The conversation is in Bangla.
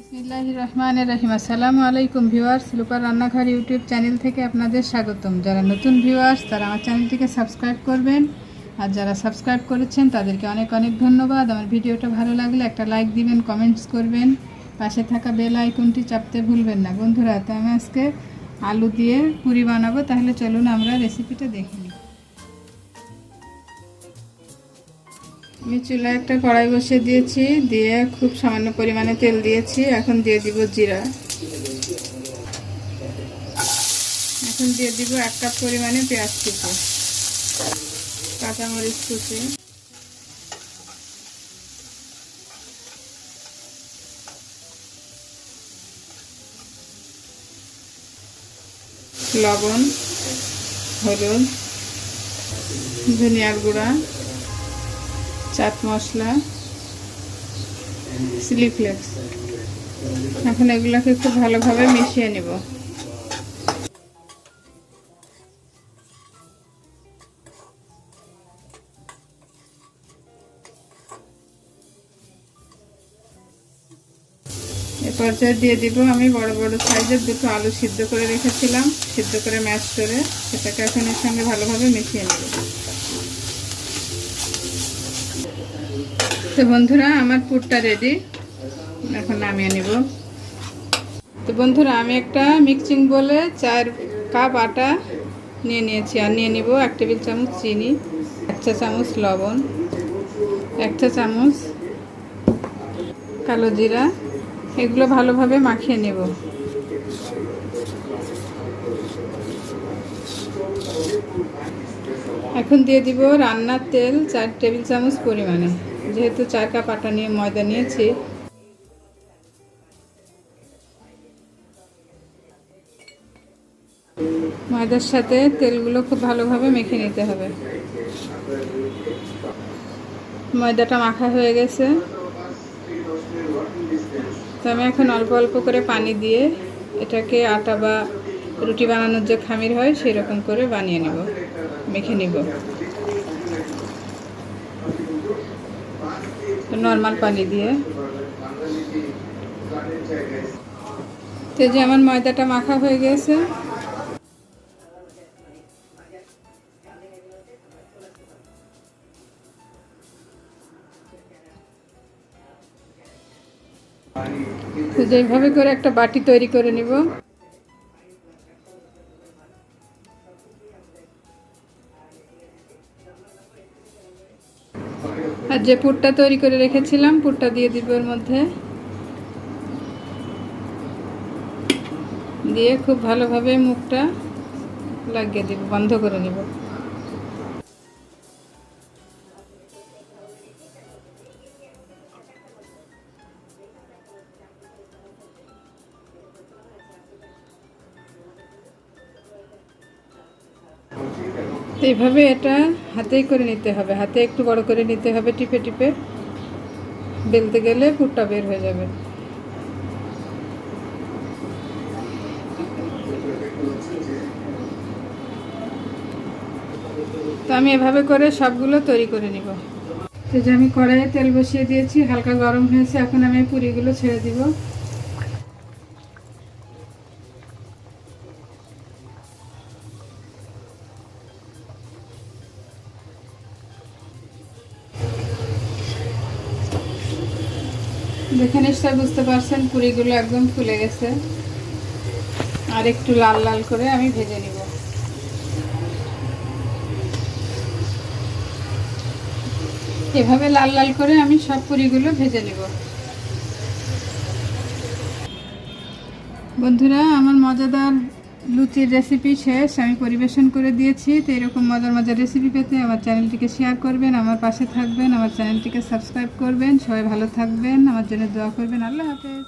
বিসমিল্লাহির রহমানির রহিম। আসসালামু আলাইকুম ভিউয়ার্স, লুপার রান্নাঘর ইউটিউব চ্যানেল থেকে আপনাদের স্বাগতম। যারা নতুন ভিউয়ার্স তারা আমার চ্যানেলটিকে সাবস্ক্রাইব করবেন, আর যারা সাবস্ক্রাইব করেছেন তাদেরকে অনেক অনেক ধন্যবাদ। আমার ভিডিওটা ভালো লাগলে একটা লাইক দিবেন, কমেন্টস করবেন, পাশে থাকা বেল আইকনটি চাপতে ভুলবেন না বন্ধুরা। তো আমি আজকে আলু দিয়ে পুরি বানাবো, তাহলে চলুন আমরা রেসিপিটা দেখে নিই। আমি চুলায় একটা কড়াই বসিয়ে দিয়েছি, দিয়ে খুব সামান্য পরিমাণে তেল দিয়েছি। এখন দিয়ে দিব জিরা, এখন দিয়ে দিব 1 কাপ পরিমাণে পেঁয়াজ কুচি, কাঁচামরিচ কুচি, লবণ, হলুদ, ধনিয়ার গুঁড়া, চাট মশলা, চিলি ফ্লেক্স। এখন এগুলোকে খুব ভালোভাবে মিশিয়ে নেব। এ পর্যায়ে দিয়ে দিব আমি বড় বড় সাইজের 2টো আলু সিদ্ধ করে রেখেছিলাম, সিদ্ধ করে ম্যাশ করে সেটাকে এখন এর সঙ্গে ভালোভাবে মিশিয়ে নেব। তো বন্ধুরা, আমার পুরটা রেডি, এখন নামিয়ে নেব। তো বন্ধুরা, আমি একটা মিক্সিং বলে 4 কাপ আটা নিয়ে নিয়েছি, আর নিয়ে নিব 1 টেবিল চামচ চিনি, 1 চা চামচ লবণ, 1 চা চামচ কালো জিরা। এগুলো ভালোভাবে মাখিয়ে নেব। এখন দিয়ে দিব রান্নার তেল 4 টেবিল চামচ পরিমাণে, যেহেতু 4 কাপ আটা নিয়ে ময়দা নিয়েছি। ময়দার সাথে তেলগুলো খুব ভালোভাবে মেখে নিতে হবে। ময়দাটা মাখা হয়ে গেছে, তো আমি এখন অল্প অল্প করে পানি দিয়ে এটাকে আটা বা রুটি বানানোর যে খামির হয় সেই রকম করে বানিয়ে নেব, মেখে নিব। নর্মাল পানি দিয়ে। তো যে আমার ময়দাটা মাখা হয়ে গেছে, তো যেভাবে করে একটা বাটি তৈরি করে নিব। আর যে পুরটা তৈরি করে রেখেছিলাম, পুরটা দিয়ে দিব এর মধ্যে, দিয়ে খুব ভালোভাবে মুখটা লাগিয়ে দিব, বন্ধ করে নিব। এইভাবে এটা হাতেই করে নিতে হবে, হাতে একটু বড় করে নিতে হবে, টিপে টিপে বেলতে গেলে পুরটা বের হয়ে যাবে। তো আমি এভাবে করে সবগুলো তৈরি করে নিব। তো যে আমি কড়াইয়ে তেল বসিয়ে দিয়েছি, হালকা গরম হয়েছে, এখন আমি পুরিগুলো ছেড়ে দিব। দেখে নিশ্চয় বুঝতে পারছেন পুরিগুলো একদম ফুলে গেছে। আর একটু লাল লাল করে আমি ভেজে নিব। এভাবে লাল লাল করে আমি সব পুরিগুলো ভেজে নিব। বন্ধুরা, আমার মজাদার লুচির রেসিপি শেষ, আমি পরিবেশন করে দিয়েছি। তো এরকম মজার মজার রেসিপি পেতে আমার চ্যানেলটিকে শেয়ার করবেন, আমার পাশে থাকবেন, আমার চ্যানেলটিকে সাবস্ক্রাইব করবেন। সবাই ভালো থাকবেন, আমার জন্য দোয়া করবেন। আল্লাহ হাফেজ।